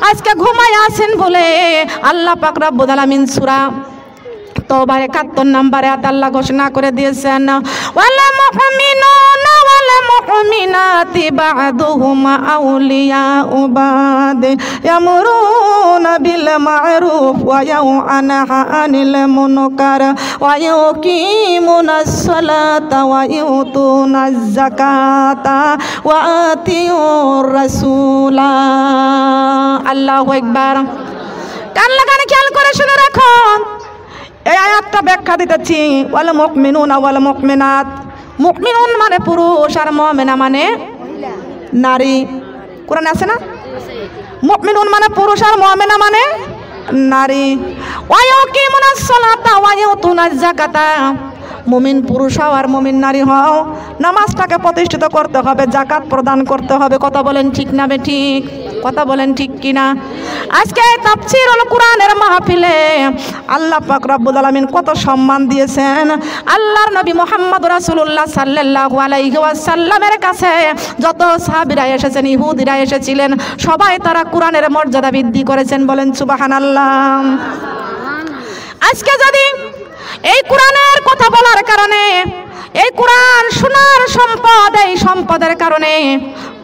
আজকে ঘুমায় আছেন বলে আল্লাহ পাক রব্বুল আলামিন সূরা তওবার ৭১ নম্বরে আয়াত আল্লাহ ঘোষণা করে দিয়েছেন, ওয়াল মুমিনুনা ওয়াল মুমিনাতি বা'দুহুম আউলিয়াউ বা'দ ইয়ামুরুনা বিল মা'রুফ ওয়া ইয়ানহাউনা আনিল মুনকার ওয়া ইউকিমুনাস সালাতা ওয়া ইউতুনাজ যাকাতা ওয়া আতিউর রাসূলা। আল্লাহু আকবার। কান লাগানে খেয়াল করে শুনে রাখুন, এই আয়াতটা ব্যাখ্যা দিতেছি। ওয়াল মুমিনুনা ওয়াল মুমিনাত, মুমিনুন মানে পুরুষ আর মুমিনা মানে নারী। কোরআনে আছে না? মুমিনুন মানে পুরুষ আর মুমিনা মানে নারী। ওয়া ইয়াকিমুনাস সালাতা ওয়া ইউতুনাজ যাকাতা, মুমিন পুরুষ হও আর মুমিন নারী হও, নামাজটাকে প্রতিষ্ঠিত করতে হবে, যাকাত প্রদান করতে হবে। কথা বলেন ঠিক না বেঠিক? কথা বলেন ঠিক কিনা? আজকে তাফসীরুল কোরআনের মাহফিলে আল্লাহ পাক রব্বুল আলামিন কত সম্মান দিয়েছেন। আল্লাহর নবী মুহাম্মদ রাসূলুল্লাহ সাল্লাল্লাহু আলাইহি ওয়াসাল্লামের কাছে যত সাহাবীরা এসেছেন, ইহুদিরা এসেছিলেন, সবাই তারা কোরআনের মর্যাদা বৃদ্ধি করেছেন। বলেন সুবহানাল্লাহ। আজকে যদি এই কোরআনের কথা বলার কারণে, এই কোরআন শোনার সম্পদ, এই সম্পদের কারণে,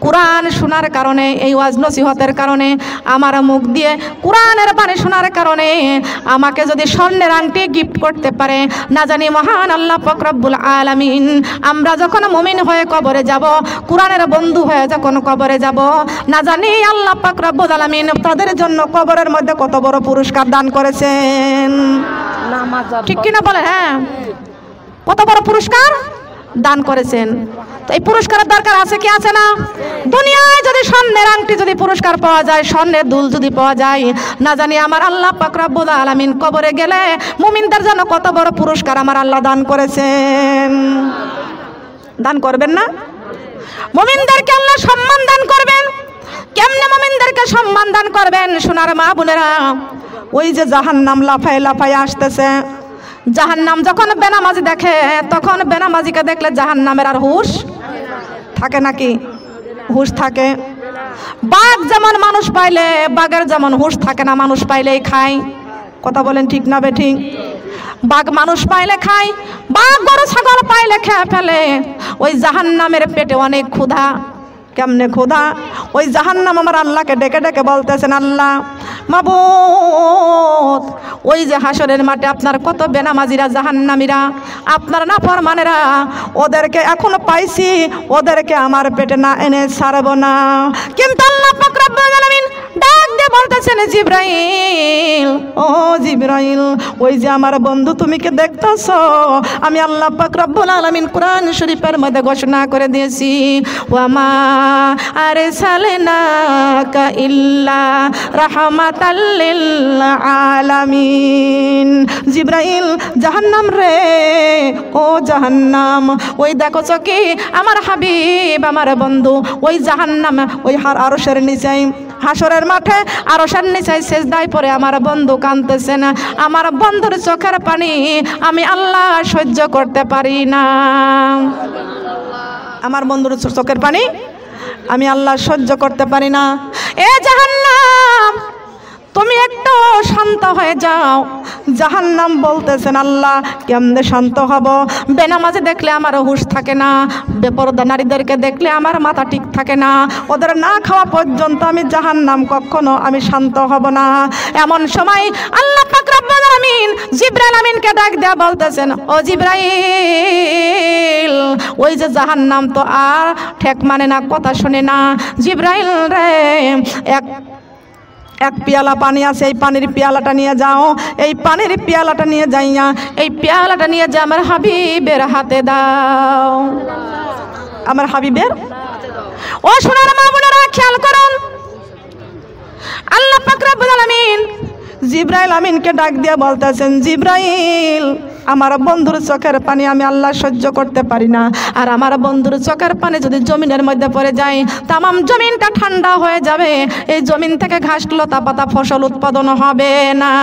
কোরআন শোনার কারণে, এই ওয়াজ নসিহতের কারণে, আমার মুখ দিয়ে কোরআনের বাণী শোনার কারণে আমাকে যদি স্বর্ণের আংটি গিফট করতে পারে, না জানি মহান আল্লাহ পাক রব্বুল আলামিন আমরা যখন মুমিন হয়ে কবরে যাব, কোরআনের বন্ধু হয়ে যখন কবরে যাব, না জানি আল্লাহ পাক রব্বুল আলামিন তাদের জন্য কবরের মধ্যে কত বড় পুরস্কার দান করেছেন। ঠিক কিনা বলে? হ্যাঁ, কত বড় পুরস্কার দান করেছেন। তো এই পুরস্কারের দরকার আছে কি আছে না? দুনিয়ায় যদি স্বর্ণের আংটি যদি পুরস্কার পাওয়া যায়, স্বর্ণের দুল যদি পাওয়া যায়, না জানি আমার আল্লাহ পাক রব্বুল আলামিন কবরে গেলে মুমিনদের জন্য কত বড় পুরস্কার আমার আল্লাহ দান করেছেন। দান করবেন না? মুমিনদেরকে আল্লাহ সম্মান দান করবেন। কেমনে মুমিনদেরকে সম্মান দান করবেন? সোনার মা বোনেরা, ওই যে জাহান্নাম লাফায় লাফায় আসতেছে, জাহান্নাম যখন বেনামাজি দেখে, তখন বেনামাজিকে দেখলে জাহান্নামের আর হুঁশ থাকে নাকি? হুঁশ থাকে। বাঘ যেমন মানুষ পাইলে, বাঘের যেমন হুঁশ থাকে না, মানুষ পাইলেই খায়। কথা বলেন ঠিক না বেঠিক? বাঘ মানুষ পাইলে খায়, বাঘ গরু ছাগল পাইলে খেয়ে ফেলে। ওই জাহান্নামের পেটে অনেক ক্ষুধা। কেমনে ক্ষুধা? ওই জাহান্নাম আমার আল্লাহকে ডেকে ডেকে বলতেছেন, আল্লাহ মাবুদ, ওই যে হাসরের মাঠে আপনার কত বেনামাজিরা, জাহান্নামীরা, আপনার নাফরমানেরা, ওদেরকে এখনো পাইছি, ওদেরকে আমার পেটে না এনে ছাড়ব না। কিন্তু আল্লাহ পাক রব্বুল আলামিন ডাক দিয়ে বলতেছেন, জিবরাইল, ও জিবরাইল, ওই যে আমার বন্ধু তুমি কি দেখতেছ? আমি আল্লাহ পাক রব্বুল আলামিন কোরআন শরীফের মধ্যে ঘোষণা করে দিয়েছি, ওয়ামা আরসালনাকা ইল্লা রাহমাতাল লিল আলামিন। জিবরাইল, জাহান্নাম রে, ও জাহান্নাম, ওই দেখছ কি আমার হাবিব, আমার বন্ধু, ওই জাহান্নাম, ওই আরশের নিচে, হাসরের মাঠে আরশের নিচে সেজদায় পড়ে আমার বন্ধু কাঁদতেছে না। আমার বন্ধুর চোখের পানি আমি আল্লাহ সহ্য করতে পারি না। আমার বন্ধুর চোখের পানি আমি আল্লাহ সহ্য করতে পারি না। এ জাহান্নাম, তুমি একটু শান্ত হয়ে যাও। জাহান্নাম বলতেছেন, আল্লাহ কেমনে শান্ত হব? বেনামাজি দেখলে আমার হুঁশ থাকে না, বেপরদা নারীদেরকে দেখলে আমার মাথা ঠিক থাকে না, ওদের না খাওয়া পর্যন্ত আমি জাহান্নাম কখনো আমি শান্ত হব না। এমন সময় আল্লাহ পাক রব্বুল আলামিন জিবরাইল আমিনকে ডাক দেয়া বলতেছেন, ও জিবরাইল, ওই যে জাহান্নাম তো আর ঠেক মানে না, কথা শুনে না। জিবরাইল রে, এক পেয়ালা পানি আছে, এই পানির পেয়ালাটা নিয়ে যাও, এই পানির পেয়ালাটা নিয়ে যাইয়া এই পেয়ালাটা নিয়ে যা আমার হাবিবের হাতে দাও, আমার হাবিবের। ও সোনার মা বোনেরা, খেয়াল করুন, আল্লাহ পাক রব্বুল আলামিন জিবরাইল আমিনকে ডাক দিয়ে বলতেছেন, জিবরাইল, আমার বন্ধুর চোখের পানি আমি আল্লাহ সহ্য করতে পারি না, আর আমার বন্ধুর চোখের পানি যদি জমিনের মধ্যে পড়ে যায়, তামাম জমিনটা ঠান্ডা হয়ে যাবে, এই জমিন থেকে ঘাস লতা পাতা ফসল উৎপাদন হবে না।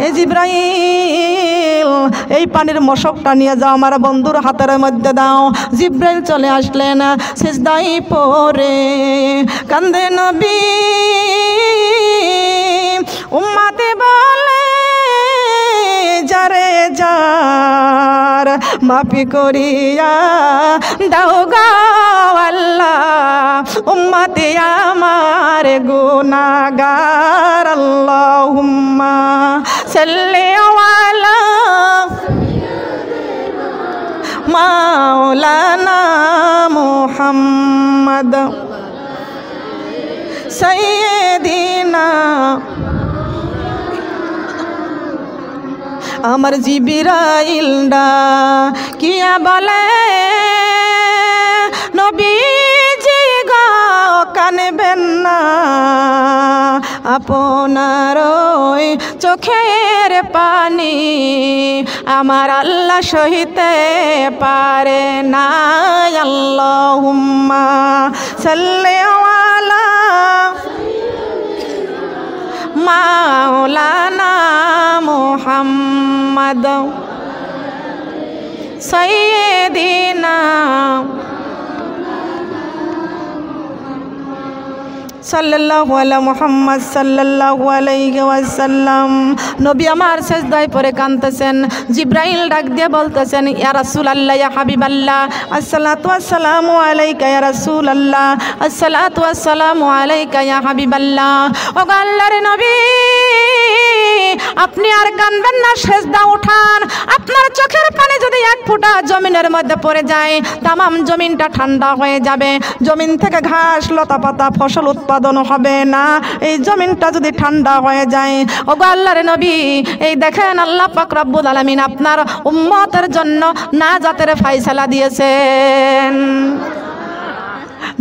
এই জিবরাইল, এই পানির মশকটা নিয়ে যাও, আমার বন্ধুর হাতের মধ্যে দাও। জিবরাইল চলে আসলেন, সিজদায় পড়ে কান্দে নবী, মাফি করিয়া দাও গো আল্লাহ উম্মতে আমার গুনাহগার আল্লাহুম্মা সাল্লি আলা মাওলানা মুহাম্মদ সাইয়্যিদিনা আমার জিবরাইল কিয়া বলে নবীজি গো কানবেন না আপনার ওই চোখের পানি আমার আল্লাহ সহিতে পারে না আল্লাহুম্মা সাল্লি আলা মাওলানা মুহাম্মদ সাইয়্যিদিনা সাল্লাল্লাহু আলা মুহাম্মদ সাল্লাল্লাহু আলাইহি ওয়াসাল্লাম। নবী আমার সিজদায় পড়ে কাঁদতেছেন। জিবরাইল ডাক দিয়ে বলতেছেন ইয়া রাসূলুল্লাহ ইয়া হাবিবাল্লাহ আসসালাতু ওয়াসসালামু আলাইকা ইয়া রাসূলুল্লাহ আসসালাতু ওয়াসসালামু আলাইকা ইয়া হাবিবাল্লাহ। ও আল্লাহর নবী আপনি আর কাঁদবেন না, সিজদা উঠান। আপনার চোখের পানি যদি এক ফোঁটা জমিনের মধ্যে পড়ে যায় তামাম জমিনটা ঠান্ডা হয়ে যাবে, জমিন থেকে ঘাস লতা পাতা ফসল উৎপাদন হবে না। এই জমিনটা যদি ঠান্ডা হয়ে যায়, ওগো আল্লাহর নবী এই দেখেন আল্লাহ পাক রব্বুল আলামিন আপনার উম্মতের জন্য নাজাতের ফয়সালা দিয়েছেন।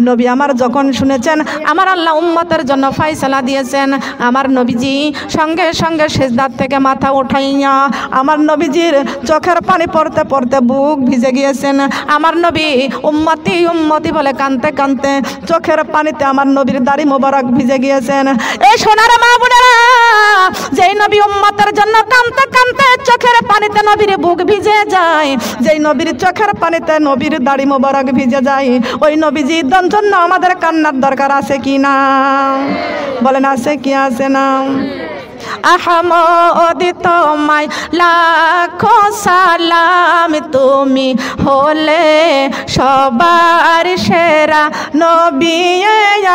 নবী আমার যখন শুনেছেন আমার আল্লাহ উম্মতের জন্য ফয়সালা দিয়েছেন, আমার নবীজি সঙ্গে সঙ্গে সিজদার থেকে মাথা উঠাইয়া আমার নবীজির চোখের পানি পড়তে পড়তে বুক ভিজে গিয়েছেন। আমার নবী উম্মতি উম্মতি বলে কাঁদতে কাঁদতে চোখের পানিতে আমার নবীর দাড়ি মোবারক ভিজে গিয়েছেন। এই সোনার মা বোনেরা, যেই নবী উম্মতের জন্য কাঁদতে কাঁদতে চোখের পানিতে নবীর বুক ভিজে যায়, যেই নবীর চোখের পানিতে নবীর দাড়ি মোবারক ভিজে যায়, ওই নবীজি জন্য আমাদের কান্নার দরকার আছে কি না? বলেন আছে কি আছে না? আহমদ তোমায় লাখো সালাম, তুমি হলে সবার সেরা নবী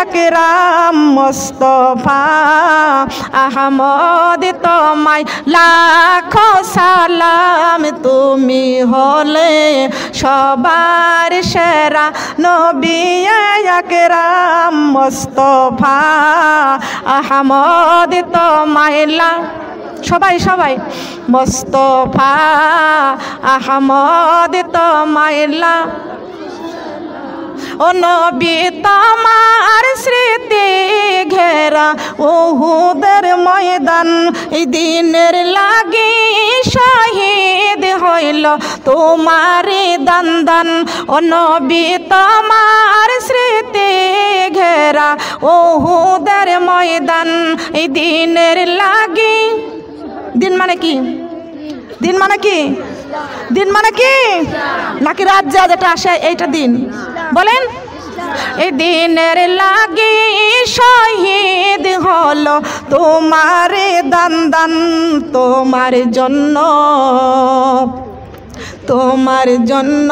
আকরাম মুস্তাফা। আহমদ তোমায় লাখো সালাম, তুমি হলে সবার সেরা নবী আকরাম মুস্তাফা। আহমদ তোমায় সবাই সবাই মুস্তাফা আহমদ তোমায় ও নবী তোমার স্মৃতি ঘেরা উহুদের ময়দান, এই দিনের লাগি শহীদ হইল তোমার দান দান। ও নবী তোমার স্মৃতি ঘেরা উহুদের ময়দান, এই দিনের লাগি। দিন মানে কি? দিন মানে কি? দিন মানে কি? নাকি রাত যা যেটা আসে এইটা দিন? বলেন। এই দিনের লাগি শহীদ হলো তোমার দান দান, তোমার জন্য তোমার জন্য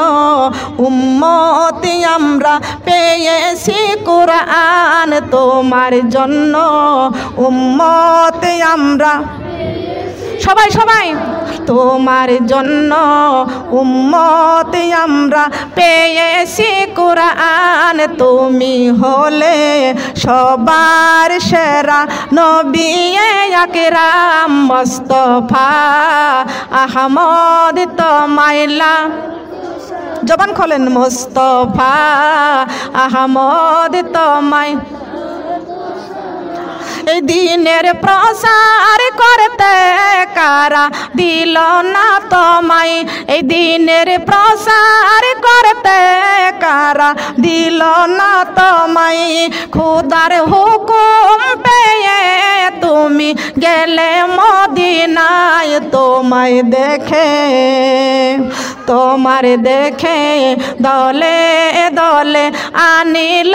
উম্মতি আমরা পেয়েছি কুরআন, তোমার জন্য উম্মতি আমরা সবাই সবাই তোমার জন্য উম্মতি আমরা পেয়েছি কুরআন, তুমি হলে সবার সেরা নবী আকরাম মুস্তাফা আহমদ তোমায় জবান খোলেন মুস্তাফা আহমদ তোমায়। এই দিনের প্রসার করতে কারা দিল না তোমায়, এই দিনের প্রসার করতে কারা দিল না তোমায়। খুদার হুকুম পেয়ে তুমি গেলে মদিনায়, তোমায় দেখে তোমার দেখে দলে দলে আনিল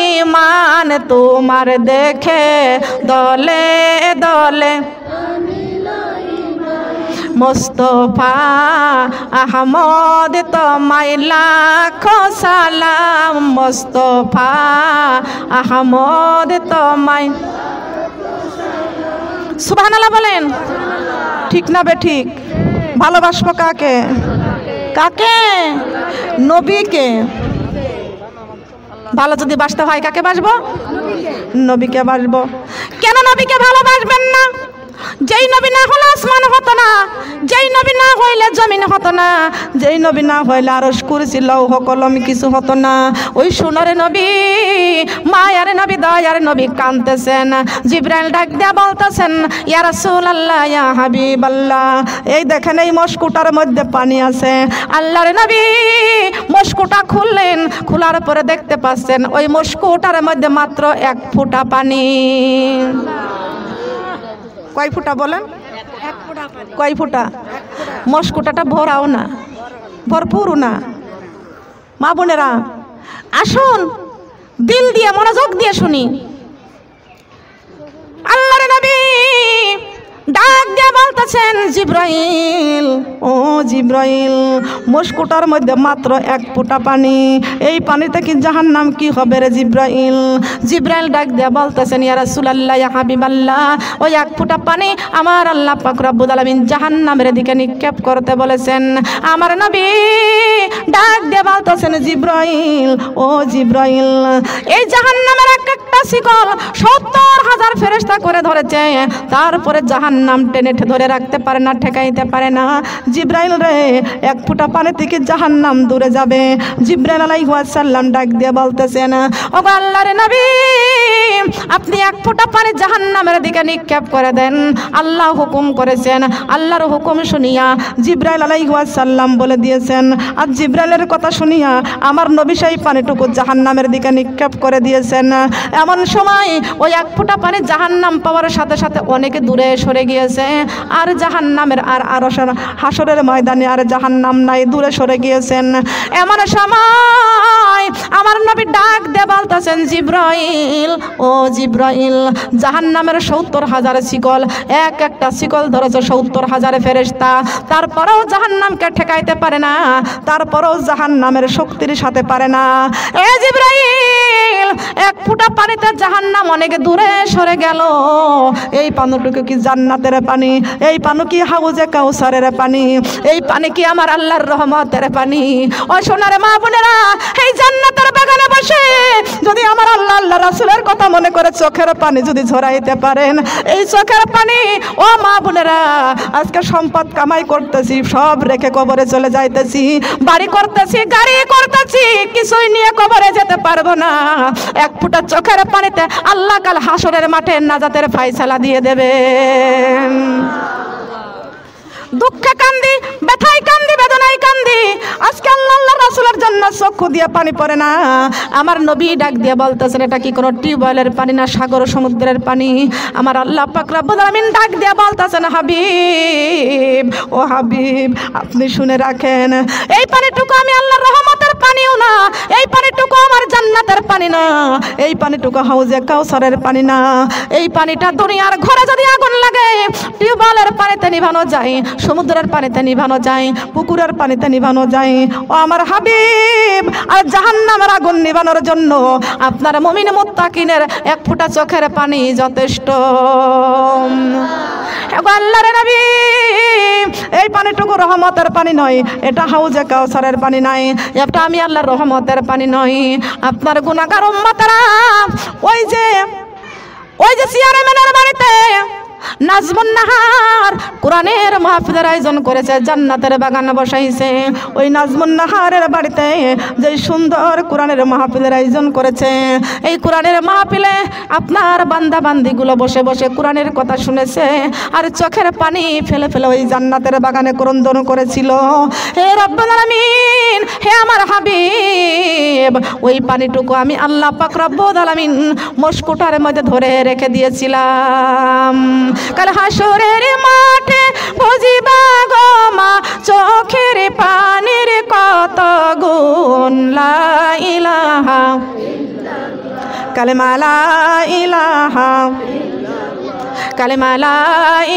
ঈমান, তোমার দেখে দলে দলে মুস্তফা আহমদ তোমায় লাখো সালাম, মুস্তফা আহমদ তোমায়। সুবহানাল্লাহ বলেন। ঠিক না বে ঠিক? ভালোবাসবো কাকে? কাকে? নবীকে। ভালো যদি বাসতে হয় কাকে বাসবো? নবীকে বাসবো। কেন নবীকে ভালোবাসবেন না? যেই নবী না হলে আসমান হতো না, যেই নবী না হইলে জমিন হতো না, যেই নবী না হইলে আরশ কুরসি লৌহ কলম কিছু হতো না। ওই সোনার নবী, মায়ার নবী, দয়ার নবী কাঁদতেছেন। জিবরাইল ডাক দিয়া বলতেছেন, ইয়া রাসূলুল্লাহ, ইয়া হাবিবাল্লাহ, এই দেখেন এই মস্কুটার মধ্যে পানি আছে। আল্লাহর নবী মস্কুটা খুললেন, খোলার পরে দেখতে পাচ্ছেন ওই মস্কুটার মধ্যে মাত্র 1 ফোঁটা পানি। কয় ফুটা বলেন? কয় ফুটা? মস্কুটাটা ভরাও না, ভরপুর না। মা বোনেরা আসুন দিল দিয়ে মনোযোগ দিয়ে শুনি। আল্লাহর নবী ডাক দিয়ে বলতেছেন, জিবরাইল, ও জিবরাইল, মস্কুটার মধ্যে মাত্র 1 ফোঁটা পানি, এই পানিতে কি জাহান্নাম কি হবে রে জিবরাইল? জিবরাইল ডাক দিয়ে বলতেছেন, ইয়া রাসূলুল্লাহ, ইয়া হাবিবাল্লাহ, ওই 1 ফোঁটা পানি আমার আল্লাহ পাক রব্বুল আলামিন জাহান্নামের দিকে নিক্ষেপ করতে বলেছেন। আমার নবী ডাক দিয়ে বলতেছেন, জিবরাইল, ও জিবরাইল, এই জাহান্নামের একটা শিকল 70,000 ফেরেশতা করে ধরেছে, তারপরে জাহান্নাম টেনে ধরে রাখতে পারে না, ঠেকাইতে পারে না। জিবরাইল রে, 1 ফোঁটা পানি থেকে জাহান্নাম দূরে যাবে। জিবরাইল আলাইহিস সালাম ডাক দিয়ে বলতেছেন, ও আল্লাহর নবী, আপনি 1 ফোঁটা পানি জাহান্নামের দিকে নিক্ষেপ করে দেন। আল্লাহ হুকুম করেছেন। আল্লাহর হুকুম শুনিয়া জিবরাইল আলাইহিস সালাম বলে দিয়েছেন, আর জিবরাইলের কথা শুনিয়া আমার নবী সেই পানিটুকু জাহান্নামের দিকে নিক্ষেপ করে দিয়েছেন। এমন সময় ওই 1 ফোঁটা পানি জাহান্নাম পাওয়ার সাথে সাথে অনেক দূরে সরে গিয়েছে, আর জাহান্নামের আর হাসরের ময়দানে আর জাহান্নাম নাই, দূরে সরে গিয়েছেন। এমন সময় আমার নবী ডাক দিয়ে বলতেছেন, জিবরাইল, ও জিবরাইল, জাহান্নামের 70,000 শিকল, একটা শিকল ধরেছে 70,000 ফেরেশতা, তারপরেও জাহান্নামকে ঠেকাইতে পারে না, তারপরেও জাহান্নামের শক্তির সাথে পারে না। এ জিবরাইল, 1 ফোঁটা পানিতে জাহান্নাম অনেক দূরে সরে গেল। এই পানিটুকু কি জান্নাতের পানি? এই পানি কি হাউজে কাউসারের পানি? এই পানি কি আমার আল্লাহর রহমতের পানি? ও সোনার মা বোনেরা, এই জান্নাতের বাগানে বসে যদি আমার আল্লাহ, আল্লাহ রাসূলের কথা মনে করে চোখের পানি যদি ঝরাইতে পারেন, এই চোখের পানি, ও মা বোনেরা, আজকে সম্পদ কামাই করতেছি, সব রেখে কবরে চলে যাইতেছি, বাড়ি করতেছি, গাড়ি করতেছি, কিছুই নিয়ে কবরে যেতে পারবো না। 1 ফোঁটা চোখের পানিতে আল্লাহ কাল হাসরের মাঠে নাজাতের ফায়সালা দিয়ে দেবেন। দুঃখে কান্দি, ব্যথায় কান্দি, বেদনায় কান্দি, আজকে আল্লাহ রাসূলের জন্য চক্ষু দিয়ে পানি পড়ে না। আমার নবী ডাক দিয়ে বলতেছেন, এটা কি কোনো টিউবওয়েলের পানি না সাগর সমুদ্রের পানি? আমার আল্লাহ পাক রব্বুল আলামিন ডাক দিয়ে বলতেছেন, হাবিব, ও হাবিব, আপনি শুনে রাখেন, এই পানিটুকু আমি আল্লাহর রহমতের পানিও না, এই পানিটুকু আমার জান্নাতের পানি না, এই পানিটুকু হাউজে কাউসারের পানি না। এই পানিটা দুনিয়ার ঘরে যদি আগুন লাগে, টিউবওয়েলের পানিতে নিভানো যায়, সমুদ্রের পানিতে নিভানো যায়, পুকুরের পানিতে নিভানো যায়। ও আমার হাবিব, আর জাহান্নামের আগুন নিভানোর জন্য আপনার মুমিন মুত্তাকিনের 1 ফোঁটা চোখের পানি যথেষ্ট। আল্লাহর নবী, এই পানিটুকু রহমতের পানি নয়, এটা হাউজে কাউসারের পানি নাই, এটা আমি আল্লাহর রহমতের পানি নয়। আপনার গুনাহগার উম্মতেরা, ওই যে চেয়ারম্যানের বাড়িতে নাজমুন নাহার কোরআনের মাহফিলের আয়োজন করেছে, জান্নাতের বাগান বসাইছে। ওই নাজমুন নাহারের বাড়িতে যে সুন্দর কোরআনের মাহফিলের আয়োজন করেছে, এই কোরআনের মাহফিলে আপনার বান্দা বান্দিগুলো বসে বসে কোরআনের কথা শুনেছে, আর চোখের পানি ফেলে ফেলে ওই জান্নাতের বাগানে ক্রন্দন করেছিল। হে রব্বুল আলামিন, হে আমার হাবিব, ওই পানিটুকু আমি আল্লাহ পাক রব্বুল আলামিন মস্কুটার মধ্যে ধরে রেখে দিয়েছিলাম। কাল হাসরের মাঠে বুঝিবা গো মা, চোখের পানির কত গুণ। লা ইলাহা কালেমা, লা ইলাহা কালেমা, লা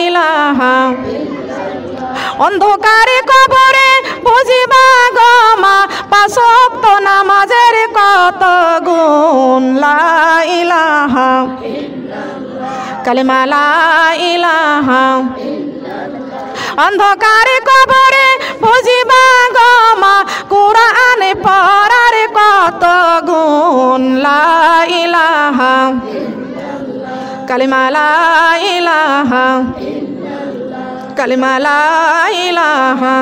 ইলাহা অন্ধকারে কবরে বুঝিবা গো মা পাঁচ ওয়াক্ত নামাজের কত গুণ লা ইলাহা কালিমা লা ইলাহা অন্ধকারে কবরে বুঝিবা গো মা কুরআন পড়ার কত গুণ লা ইলাহা কালিমা লা ইলাহা কালিমা লা ইলাহা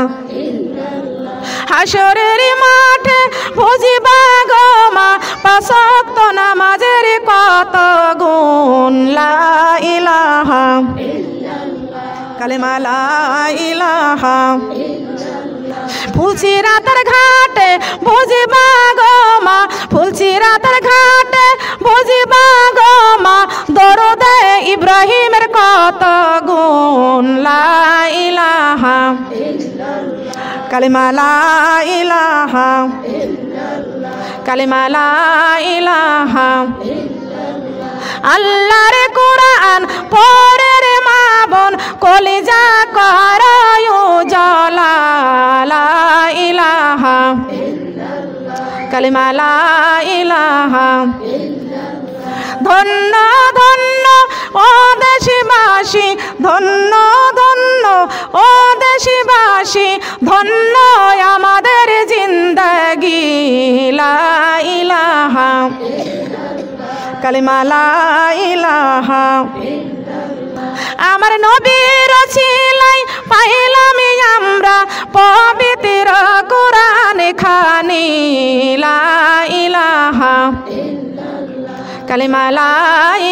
হাসরের মাঠে বুঝিবা গো মা পাঁচ ওয়াক্ত নামাজের কত গুণ লা ইলাহা কালিমা লা ইলাহা ফুলসিরাতের ঘাটে বুঝিবা গো মা ফুলসিরাতের ঘাটে বুঝিবা গো মা দরুদে ইব্রাহিমের কত গুণ লা ইলাহা কালিমা লা ইলাহা কালিমা লা ইলাহা আল্লাহর কোরআন পড়ে রে মা বোন কলিজা করয় উজালা লা ইলাহা কালিমা লা ইলাহা ধন্য ধন্য ও দেশবাসী ধন্য ধন্য ও দেশবাসী ধন্য আমাদের জিন্দেগি লা ইলাহা কালিমা লা ইলাহা আমার নবীর ছিলাই পাইলাম আমরা পবিত্র কোরআন খানি লা ইলাহা কালিমা লা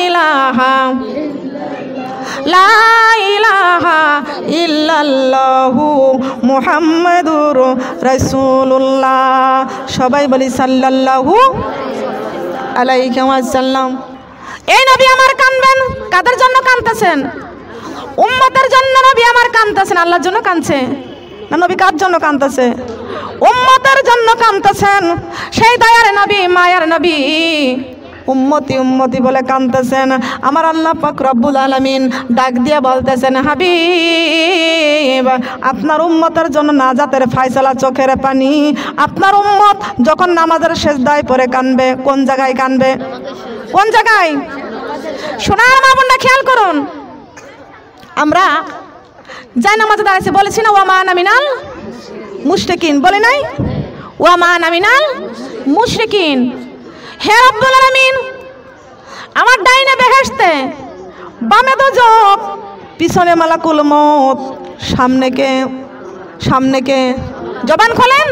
ইলাহা লা ইলাহা ইল্লাল্লাহু মুহাম্মাদুর রাসূলুল্লাহ সবাই বলি সাল্লাল্লাহু আলাইহি ওয়াসাল্লাম। এই নবী আমার কাঁদবেন, কাদের জন্য কাঁদতেছেন? উম্মতের জন্য নবী আমার কাঁদতেছেন, আল্লাহর জন্য কাঁদছে না? নবী কার জন্য কাঁদতেছে? উম্মতের জন্য কাঁদতেছেন। সেই দয়ার নবী মায়ার নবী উম্মতি উম্মতি বলে কাঁদতেছেন। আমার আল্লাহ পাক রব্বুল আলামিন ডাক দিয়ে বলতেছেন, হাবিব আপনার উম্মতের জন্য নাজাতের ফয়সালা চোখের পানি। আপনার উম্মত যখন নামাজের সেজদায় পড়ে কাঁদবে, কোন জায়গায় কাঁদবে? কোন জায়গায়? সোনার মা বোনরা খেয়াল করুন, আমরা যাই নামাজে দাঁড়াইছে বলেছি না ওয়া মা আনা মিনাল মুশরিকিন, বলে নাই? ওয়া মা আনা মিনাল মুশরিকিন। হে রব্বুল আলামিন, আমার ডাইনে বেহেশতে, বামে দোজখ, পিছনে মালাকুল মউত, সামনে কে? সামনে কে? জবান খোলেন।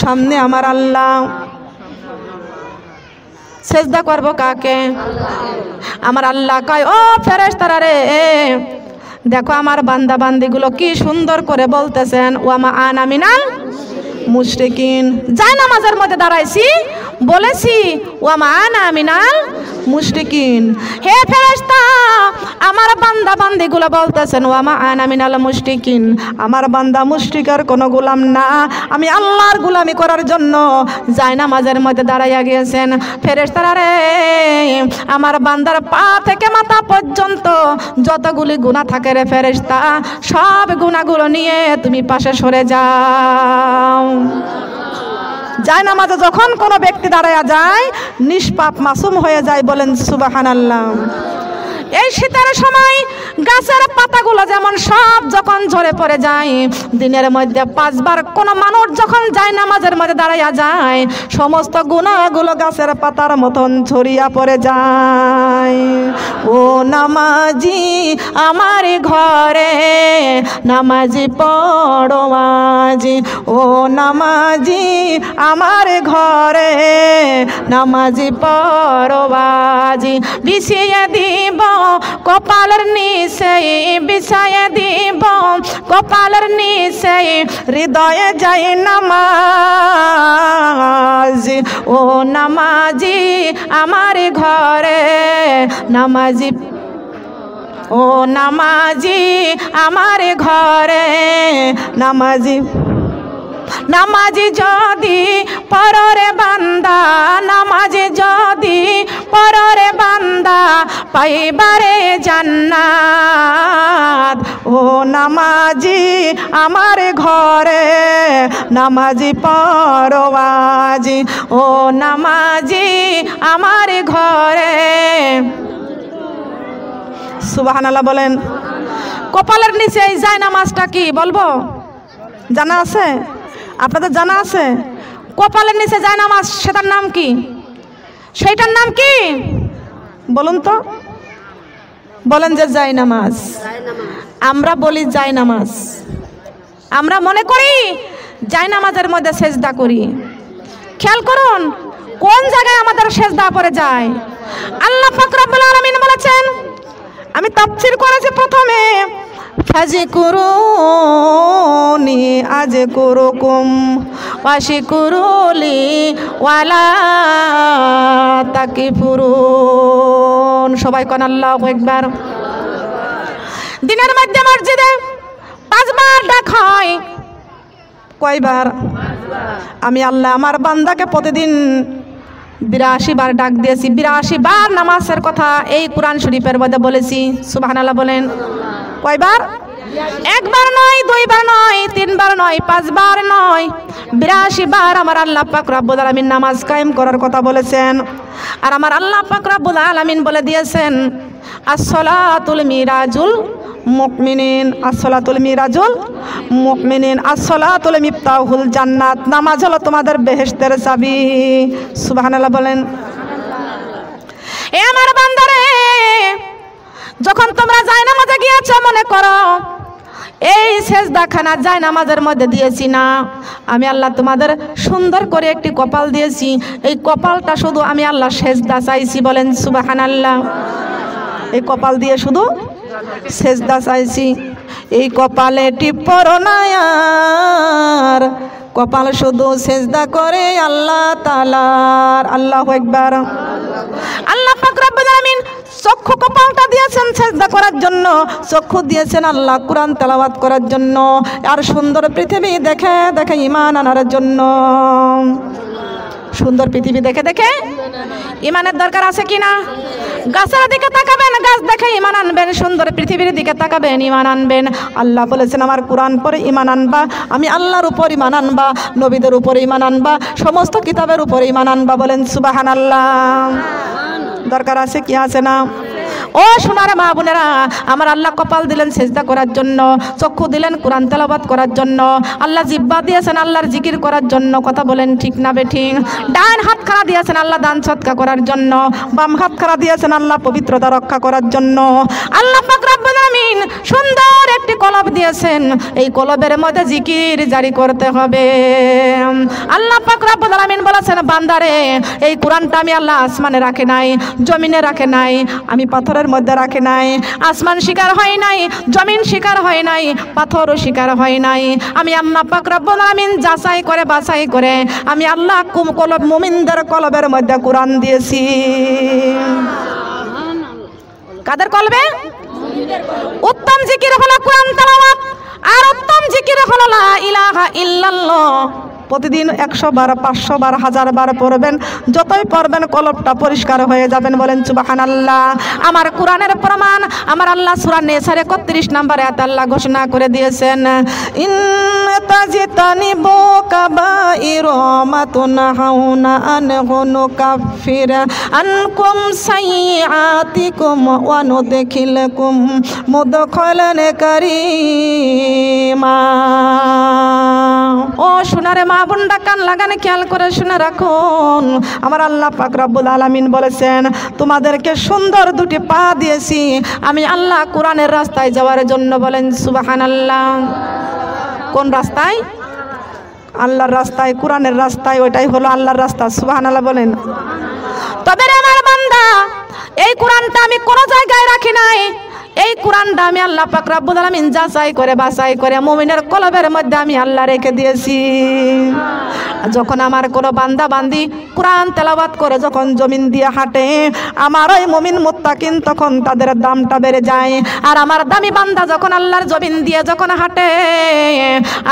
সামনে আমার আল্লাহ। সেজদা করব কাকে? আমার আল্লাহ কয়, ও ফেরেশতারা রে, দেখো আমার বান্দা বান্দিগুলো কি সুন্দর করে বলতেছেন ওয়া মা আনা মিনাল মুশরিকিন। যাই নামাজের মধ্যে দাঁড়াইছি বলেছি ওয়া মা আনা মিনাল মুশরিকিন। হে ফেরেশতা, আমার বান্দা বান্দিগুলো বলতেছেন ওয়া মা আনা মিনাল মুশরিকিন। আমার বান্দা মুশরিকের কোনো গোলাম না, আমি আল্লাহর গোলামি করার জন্য যাই নামাজের মধ্যে দাঁড়াইয়া গিয়েছেন। ফেরেশতারা রে, আমার বান্দার পা থেকে মাথা পর্যন্ত যতগুলি গুনাহ থাকে রে ফেরেশতা, সব গুনাহগুলো নিয়ে তুমি পাশে সরে যাও। যায় নামাজে যখন কোনো ব্যক্তি দাঁড়ায়া যায়, নিষ্পাপ মাসুম হয়ে যায়। বলেন সুবহানাল্লাহ। এই শীতের সময় গাছের পাতাগুলো যেমন সব যখন ঝরে পড়ে যায়, দিনের মধ্যে 5 বার কোনো মানুষ যখন যায় নামাজের মধ্যে দাঁড়াইয়া যায়, সমস্ত গুনাহগুলো গাছের পাতার মতন ছড়িয়া পড়ে যায়। ও নামাজি আমার ঘরে নামাজি পড়ো আজি, ও নামাজি আমার ঘরে নামাজি পড়ো আজি। বিছিয়ে দিব কপালের নিচে, বিছায়ে দিব কপালের নিচে, হৃদয়ে যাই নামাজ। ও নামাজি আমার ঘরে নামাজি, ও নামাজি আমার ঘরে নামাজি। নামাজি যদি পররে বান্দা, নামাজি যদি পররে বান্দা, পাইবারে জান্নাত। ও নামাজি আমার ঘরে, নামাজি পরওয়াজি, ও নামাজি আমার ঘরে। সুবহানাল্লাহ বলেন। কপালের নিচে এই জায়নামাজটা কি বলবো? জানা আছে? আপনাদের জানা আছে? কপালের নিচে জায়নামাজ, সেটার নাম কি? সেইটার নাম কি বলুন তো? বলেন যে জায়নামাজ। আমরা বলি জায়নামাজ, আমরা মনে করি জায়নামাজের মধ্যে সেজদা করি। খেয়াল করুন কোন জায়গায় আমাদের সেজদা পড়ে যায়। আল্লাহ পাক রব্বুল আলামিন বলেছেন, আমি তাফসীর করেছি প্রথমে, ফাযকুরুনি আযকুরুকুম ওয়াশকুরুলি ওয়ালা তাকফুরুন। সবাই কোন আল্লাহু আকবার। দিনের মধ্যে মসজিদে 5 বার ডাক হয়। কয়বার? আমি আল্লাহ আমার বান্দাকে প্রতিদিন 82 বার ডাক দিয়েছি। 82 বার নামাজের কথা এই কোরআন শরীফের মধ্যে বলেছি। সুবহানাল্লাহ বলেন। কয়বার? 1 বার নয়, 2 বার নয়, 3 বার নয়, 5 বার নয়, 82 বার আমার আল্লাহ পাক রব্বুল আলামিন নামাজ কায়েম করার কথা বলেছেন। আর আমার আল্লাহ পাক রব্বুল আলামিন বলে দিয়েছেন, as-salatul mi'rajul মুমিনিন, as-salatul মিরাজুল মুমিনিন, as-salatul মিফতাহুল জান্নাত। নামাজ হলো তোমাদের বেহেশতের চাবি। সুবহানাল্লাহ বলেন। এ আমার বান্দারে, যখন তোমরা জায়নামাজে গিয়েছো, মনে করো এই সেজদাখানা জায়নামাজের মধ্যে দিয়েছি না, আমি আল্লাহ তোমাদের সুন্দর করে একটি কপাল দিয়েছি। এই কপালটা শুধু আমি আল্লাহ সেজদা চাইছি। বলেন সুবহানাল্লাহ। এই কপাল দিয়ে শুধু সেজদা চাইছি। এই কপালে টিপ পড়ো না আর, কপাল শুধু সেজদা করে আল্লাহ তাআলার। আল্লাহু আকবার। আল্লাহ পাক রব্বুল আলামিন চক্ষু কপালটা দিয়েছেন সেজদা করার জন্য, চক্ষু দিয়েছেন আল্লাহ কোরআন তেলাওয়াত করার জন্য, আর সুন্দর পৃথিবী দেখে দেখে ঈমান আনার জন্য। সুন্দর পৃথিবী দেখে দেখে ঈমানের দরকার আছে কিনা? গাছের দিকে তাকাবেন, গাছ দেখে ঈমান আনবেন। সুন্দর পৃথিবীর দিকে তাকাবেন, ঈমান আনবেন। আল্লাহ বলেছেন আমার কোরআন পড়ে ঈমান আনবা, আমি আল্লাহর উপর ঈমান আনবা, নবীদের উপর ঈমান আনবা, সমস্ত কিতাবের উপর ঈমান আনবা। বলেন সুবহানাল্লাহ। দরকার আছে কি আছে না? ও সোনার মা বোনেরা, আমার আল্লাহ কপাল দিলেন সেজদা করার জন্য, চক্ষু দিলেন কোরআন তেলাওয়াত করার জন্য, আল্লাহ জিহ্বা দিয়েছেন আল্লাহর জিকির করার জন্য। কথা বলেন ঠিক না বেঠিক? ডান হাত খাড়া দিয়েছেন আল্লাহ দান সদকা করার জন্য, বাম হাত খাড়া দিয়েছেন আল্লাহ পবিত্রতা রক্ষা করার জন্য। আল্লাহ পাক রব্বুল আলামিন সুন্দর একটি কলব দিয়েছেন, এই কলবের মধ্যে জিকির জারি করতে হবে। আল্লাহ পাক রব্বুল আলামিন বলেছেন, বান্দারে এই কোরআনটা আমি আল্লাহ আসমানে রাখে নাই, জমিনে রাখে নাই, আমি পাথরের মধ্যে রাখে নাই। আসমান শিকার হয় নাই, জমিন শিকার হয় নাই, পাথরও শিকার হয় নাই। আমি আল্লাহ পাক রব্বুল আলামিন যাচাই করে বাছাই করে আমি আল্লাহ কলব মুমিনদের কলবের মধ্যে কোরআন দিয়েছি। কাদের কলবে? উত্তম জিকির হলো কোরআন তেলাওয়াত, আর উত্তম জিকির হলো লা ইলাহা ইল্লাল্লাহ। প্রতিদিন 100 বার, 500 বার, 1000 বার পড়বেন। যতই পড়বেন কলবটা পরিষ্কার হয়ে যাবেন। বলেন সুবহানাল্লাহ। আমার কোরআনের প্রমাণ আমার আল্লাহ সূরা নিসার 31 নম্বরে আল্লাহ ঘোষণা করে দিয়েছেন, ইন্নাতাজিতানিবু কাবাইরা মা তুনহাউনা আনহু নুকাফির আনকুম সাইয়্যাতিকুম ওয়া নুদখিলকুম মুদখালান কারীমা। ও সোনারে মা বোনরা, কান লাগানে খেয়াল করে শুনে রাখুন। আমার আল্লাহ পাক রব্বুল আলামিন বলেছেন, তোমাদেরকে সুন্দর 2টি পা দিয়েছি আমি আল্লাহ কোরআনের রাস্তায় যাওয়ার জন্য। বলেন সুবহানাল্লাহ। কোন রাস্তায়? আল্লাহর রাস্তায়, কোরআনের রাস্তায়। ওইটাই হলো আল্লাহর রাস্তা। সুবহানাল্লাহ বলেন। তবে আমার বান্দা, এই কোরআনটা আমি কোনো জায়গায় রাখি নাই, এই এই কোরআনটা আমি আল্লাহ পাক রব্বুল আলামিন যাচাই করে বাছাই করে মুমিনের কলবের মধ্যে আমি আল্লাহ রেখে দিয়েছি। যখন আমার কোনো বান্দা বান্দি কোরআন তেলাওয়াত করে যখন জমিন দিয়ে হাঁটে, আমার ওই মুমিন মুত্তাকিন তখন তাদের দামটা বেড়ে যায়। আর আমার দামি বান্দা যখন আল্লাহর জমিন দিয়ে যখন হাঁটে,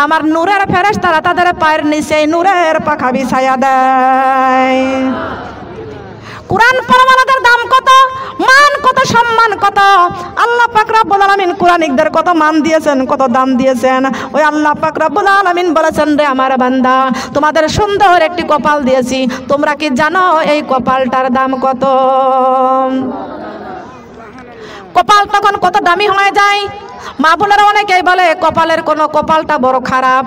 আমার নূরের ফেরেশতারা তাদের পায়ের নিচে নূরের পাখা বিছায়া দেয়। কোরআন পড়াওয়ালাদের দাম কত, মান কত, সম্মান কত। আল্লাহ পাক রব্বুল আলামিন কোরআনিকদের কত মান দিয়েছেন, কত দাম দিয়েছেন। ওই আল্লাহ পাক রব্বুল আলামিন বলেছেন, রে আমার বান্দা, তোমাদের সুন্দর একটি কপাল দিয়েছি, তোমরা কি জানো এই কপালটার দাম কত? কপাল তখন কত দামি হয়ে যায়। মা বোনেরা অনেকেই বলে কপালের কোনো কপালটা বড় খারাপ।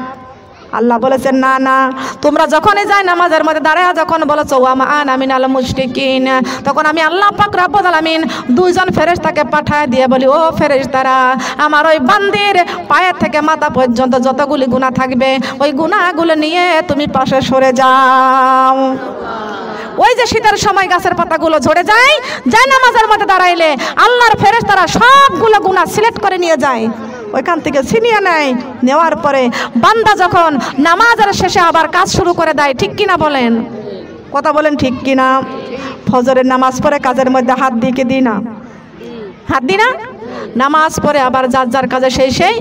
আল্লাহ বলেছেন, না না, তোমরা যখনই যাই নামাজের মধ্যে দাঁড়ায় যখন বলেছো ওয়া মা আনা মিনাল মুশরিকিন, তখন আমি আল্লাহ পাক রব্বুল আলামিন দুইজন ফেরেশতাকে পাঠায় দিয়ে বলি, ও ফেরেশতারা, আমার ওই বান্দির পায়ের থেকে মাথা পর্যন্ত যতগুলি গুনাহ থাকবে ওই গুনাহগুলো নিয়ে তুমি পাশে সরে যাও। ওই যে শীতের সময় গাছের পাতাগুলো ঝরে যায়, যায় নামাজের মধ্যে দাঁড়াইলে আল্লাহর ফেরেশতারা সবগুলো গুনাহ সিলেক্ট করে নিয়ে যায়, ওইখান থেকে ছিনিয়ে নেয়। নেওয়ার পরে বান্দা যখন নামাজের শেষে আবার কাজ শুরু করে দেয়, ঠিক কিনা বলেন? কথা বলেন ঠিক কিনা? ফজরের নামাজ পড়ে কাজের মধ্যে হাত দিয়ে কি দিই না? হাত দিই না? নামাজ পড়ে আবার যার যার কাজে সেই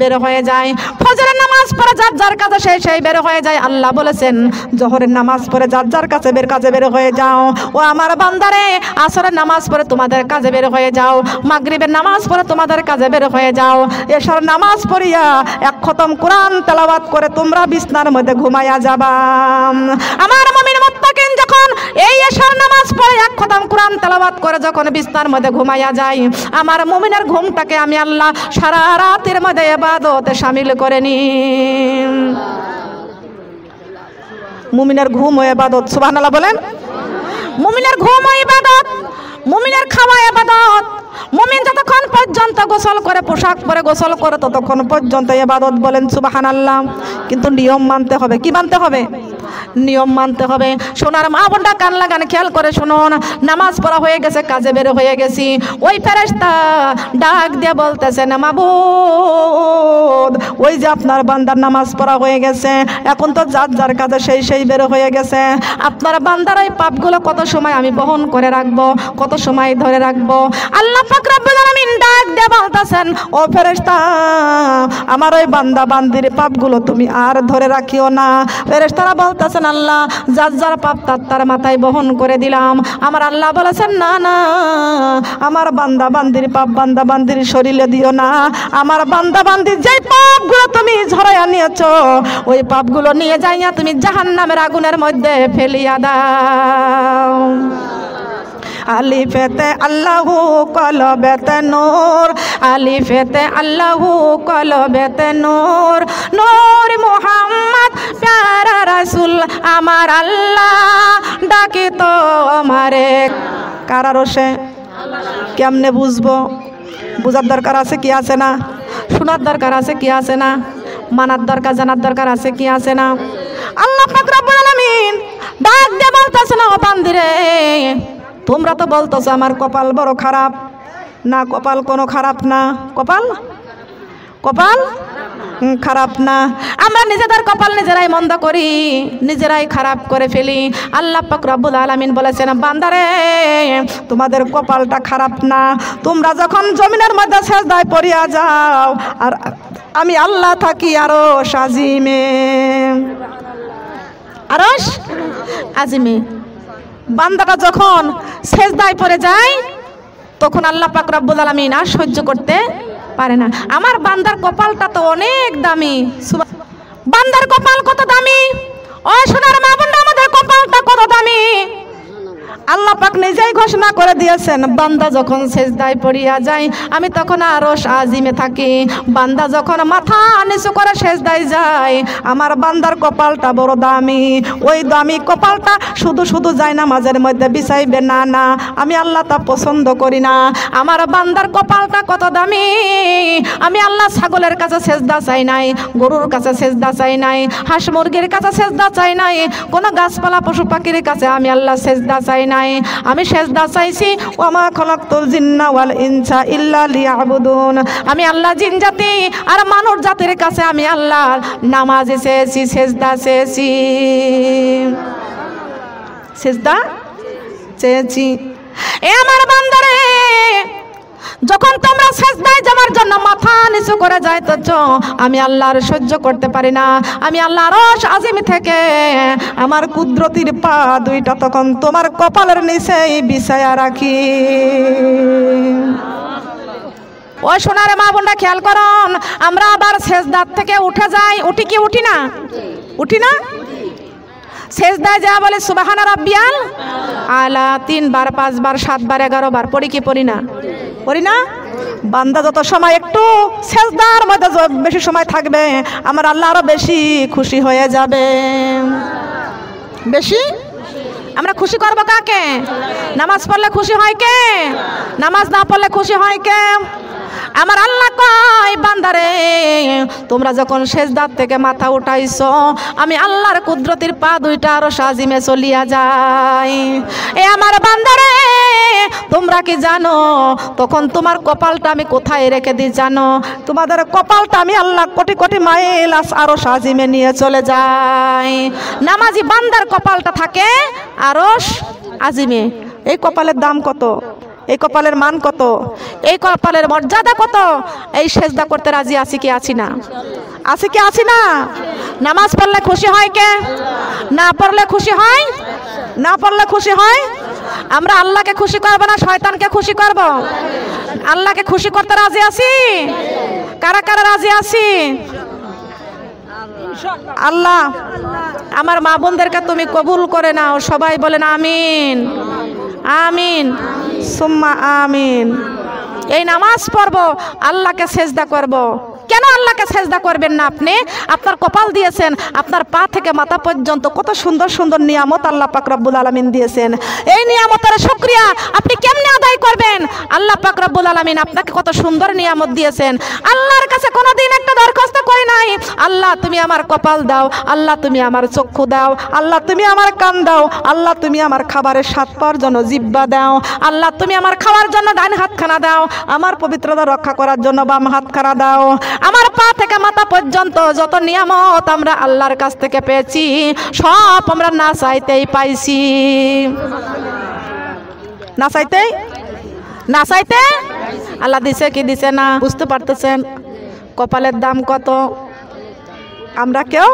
বের হয়ে যায়। ফজরের নামাজ পড়ে যার যার কাজে সেই বের হয়ে যায়। আল্লাহ বলেছেন, জোহরের নামাজ পড়ে যার যার কাছে কাজে বের হয়ে যাও। ও আমার বান্দারে, আসরের নামাজ পড়ে তোমাদের কাজে বের হয়ে যাও। মাগরিবের নামাজ পড়ে তোমাদের কাজে বের হয়ে যাও। এশার নামাজ পড়িয়া এক খতম কোরআন তেলাওয়াত করে তোমরা বিছনার মধ্যে ঘুমাইয়া যাবা। আমার মুমিন মুত্তাকিন যখন এই এশার নামাজ পড়ে এক খতম কোরআন তেলাওয়াত করে যখন বিছনার মধ্যে ঘুমাইয়া যায়, আমার মুমিনের ঘুমটাকে আমি আল্লাহ সারা রাতের মধ্যে ইবাদতে শামিল করে নি। মুমিনের ঘুম ও ইবাদত, সুবহানাল্লাহ বলেন। মুমিনের ঘুম ও ইবাদত, মুমিনের খাওয়া ইবাদত। মুমিন যতক্ষণ পর্যন্ত গোসল করে, পোশাক পরে গোসল করে, ততক্ষণ পর্যন্ত ইবাদত, বলেন সুবহানাল্লাহ। কিন্তু নিয়ম মানতে হবে। কি মানতে হবে? নিয়ম মানতে হবে। সোনার মা বোনটা কান লাগান, খেয়াল করে শুনুন। নামাজ পড়া হয়ে গেছে, কাজে বের হয়ে গেছি, ওই ফেরেশতা ডাক দিয়ে বলতেছে, না মাবুদ, ওই যে আপনার বান্দার নামাজ পড়া হয়ে গেছে, এখন তো যার যার কাজে সেই বের হয়ে গেছে। আপনার বান্দার ওই পাপগুলো কত সময় আমি বহন করে রাখবো, কত সময় ধরে রাখবো? আল্লাহ পাক রব্বুল আলামিন ডাক দিয়ে বলতেছেন, ও ফেরেশতা, আমার ওই বান্দা বান্দির পাপগুলো তুমি আর ধরে রাখিও না। ফেরেশতারা বলতেছেন, আল্লাহ, যার যার পাপ তার মাথায় বহন করে দিলাম। আমার আল্লাহ বলেছেন, না না, আমার বান্দা বান্দির পাপ বান্দা বান্দির শরীরে দিও না। আমার বান্দা বান্দির যে পাপগুলো তুমি ঝরাইয়া নিয়েছো, ওই পাপগুলো নিয়ে যাইয়া তুমি জাহান্নামের আগুনের মধ্যে ফেলিয়া দাও। আলিফেতে আল্লাহু কলবেতে নূর, আলিফেতে আল্লাহু কলবেতে নূর, নূর মুহাম্মদ প্যারা রাসূল আমার আল্লাহ ডাকি তো আমারে। কারা রসে? কেমনে বুঝবো? বুঝার দরকার আছে কি আছে না? শোনার দরকার আছে কি আছে না? মানার দরকার, জানার দরকার আছে কি আছে না? আল্লাহ পাক রব্বুল আলামিন ডাক দিয়ে বলতেছেন, ও বান্দিরে, তোমরা তো বলতেছো আমার কপাল বড় খারাপ। না, কপাল কোনো খারাপ না। কপাল খারাপ না। আমরা নিজেদের কপাল নিজেরাই মন্দ করি, নিজেরাই খারাপ করে ফেলি। আল্লাহ পাক রব্বুল আলামিন বলেছেন, বান্দারে, তোমাদের কপালটা খারাপ না। তোমরা যখন জমিনের মধ্যে সেজদায় পড়িয়া যাও, আর আমি আল্লাহ থাকি আরশ আজিমে। আরশ আজিমে বান্দাটা যখন সেজদায় পড়ে যায়, তখন আল্লাহ পাক রব্বুল আলামিন আর সহ্য করতে পারে না। আমার বান্দার কপালটা তো অনেক দামি। বান্দার কপাল কত দামি! ও সোনার মা বোনরা, আমাদের কপালটা কত দামি! আল্লাহ পাক নিজেই ঘোষণা করে দিয়েছেন, বান্দা যখন সেজদায় পড়িয়া যায়, আমি তখন আরশ আজিমে থাকি। বান্দা যখন মাথা নিচু করে সেজদায় যায়, আমার বান্দার কপালটা বড় দামি। ওই দামি কপালটা শুধু যায় নামাজের মধ্যে বিছাইবে না, না, আমি আল্লাহ তা পছন্দ করি না। আমার বান্দার কপালটা কত দামি! আমি আল্লাহ ছাগলের কাছে সেজদা চাই নাই, গরুর কাছে সেজদা চাই নাই, হাঁস মুরগির কাছে সেজদা চাই নাই, কোনো গাছপালা পশু পাখির কাছে আমি আল্লাহ সেজদা চাই নাই। নাই, আমি সেজদা চাইছি। ওয়ামা খলাকতুল জিন্না ওয়াল ইনসা ইল্লা লিয়াবুদুন, আমি আল্লাহ জিন জাতি আর মানব জাতির কাছে আমি আল্লাহ নামাজ চেয়েছি, সেজদা চেয়েছি, সেজদা চেয়েছি। এ আমার বান্দারে, যখন তোমরা সেজদায় যাওয়ার জন্য মাথা নিচু করে যাইতেছ, আমি আল্লাহর সহ্য করতে পারি না, আমি আল্লাহ আরশ আজিম থেকে আমার কুদরতির পা দুইটা তখন তোমার কপালের নিচেই বিছায়া রাখি। ও সোনারে মা বোনরা খেয়াল করুন, আমরা আবার সেজদার থেকে উঠে যাই, উঠি কি উঠি না? উঠি না? সেজদায় যা বলে সুবহানা রাব্বিয়াল আলা 3 বার 5 বার 7 বার 11 বার পড়ি কি পড়ি না? পড়ি না? বান্দা যত সময় একটু সেজদার মধ্যে বেশি সময় থাকবে, আমার আল্লাহ আরো বেশি খুশি হয়ে যাবে। বেশি আমরা খুশি করবো কাকে? নামাজ পড়লে খুশি হয় কে? নামাজ না পড়লে খুশি হয় কে? আমার আল্লাহ কয় বান্দারে, তোমরা যখন সেজদার থেকে মাথা উঠাইছো, আমি আল্লাহর কুদরতির পা দুইটা আরো সাজিমে চলিয়া যাই। এ আমার বান্দারে, তোমরা কি জানো তখন তোমার কপালটা আমি কোথায় রেখে দিই জানো? তোমাদের কপালটা আমি আল্লাহ কোটি কোটি মাইল আরো সাজিমে নিয়ে চলে যাই। নামাজি বান্দার কপালটা থাকে আরশ আজিমে। এই কপালের দাম কত? এই কপালের মান কত? এই কপালের মর্যাদা কত? এই সেজদা করতে রাজি আছি কি আছি না? আছি কি আছি না? নামাজ পড়লে খুশি হয় কে? না পড়লে খুশি হয়? না পড়লে খুশি হয়? আমরা আল্লাহকে খুশি করব না শয়তানকে খুশি করব? আল্লাহকে খুশি করতে রাজি আছি? কারা কারা রাজি আছি? আল্লাহ আমার মা বোনদেরকে তুমি কবুল করে নাও, সবাই বলেন আমিন, আমিন সুম্মা আমিন। এই নামাজ পড়ব, আল্লাহকে সেজদা করব। কেন আল্লাহকে সেজদা করবেন না আপনি? আপনার কপাল দিয়েছেন, আপনার পা থেকে মাথা পর্যন্ত কত সুন্দর সুন্দর নিয়ামত আল্লাহ পাক রব্বুল আলামিন দিয়েছেন। এই নিয়ামতের শুকরিয়া আপনি কেমনে আদায় করবেন? আল্লাহ পাক রব্বুল আলামিন আপনাকে কত সুন্দর নিয়ামত দিয়েছেন। আল্লাহর কাছে কোনোদিন একটা দরখাস্ত করি নাই, আল্লাহ তুমি আমার কপাল দাও, আল্লাহ তুমি আমার চক্ষু দাও, আল্লাহ তুমি আমার কান দাও, আল্লাহ তুমি আমার খাবারের স্বাদ পাওয়ার জন্য জিহ্বা দাও, আল্লাহ তুমি আমার খাওয়ার জন্য ডান হাতখানা দাও, আমার পবিত্রতা রক্ষা করার জন্য বাম হাতখানা দাও। আমার পা থেকে মাথা পর্যন্ত যত নিয়ামত আমরা আল্লাহর কাছ থেকে পেয়েছি, সব আমরা না চাইতেই পাইছি। না চাইতে না চাইতে আল্লাহ দিছে কি দিছে না বুঝতে পারতেছেন? কপালের দাম কত আমরা কেউ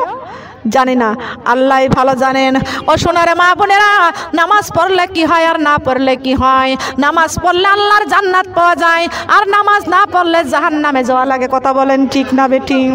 জানি না, আল্লাহ ভালো জানেন। ও সোনারে মা বোনেরা, নামাজ পড়লে কি হয় আর না পড়লে কি হয়? নামাজ পড়লে আল্লাহর জান্নাত পাওয়া যায়, আর নামাজ না পড়লে জাহান্নামে যাওয়া লাগে। কথা বলেন ঠিক না বেঠিক?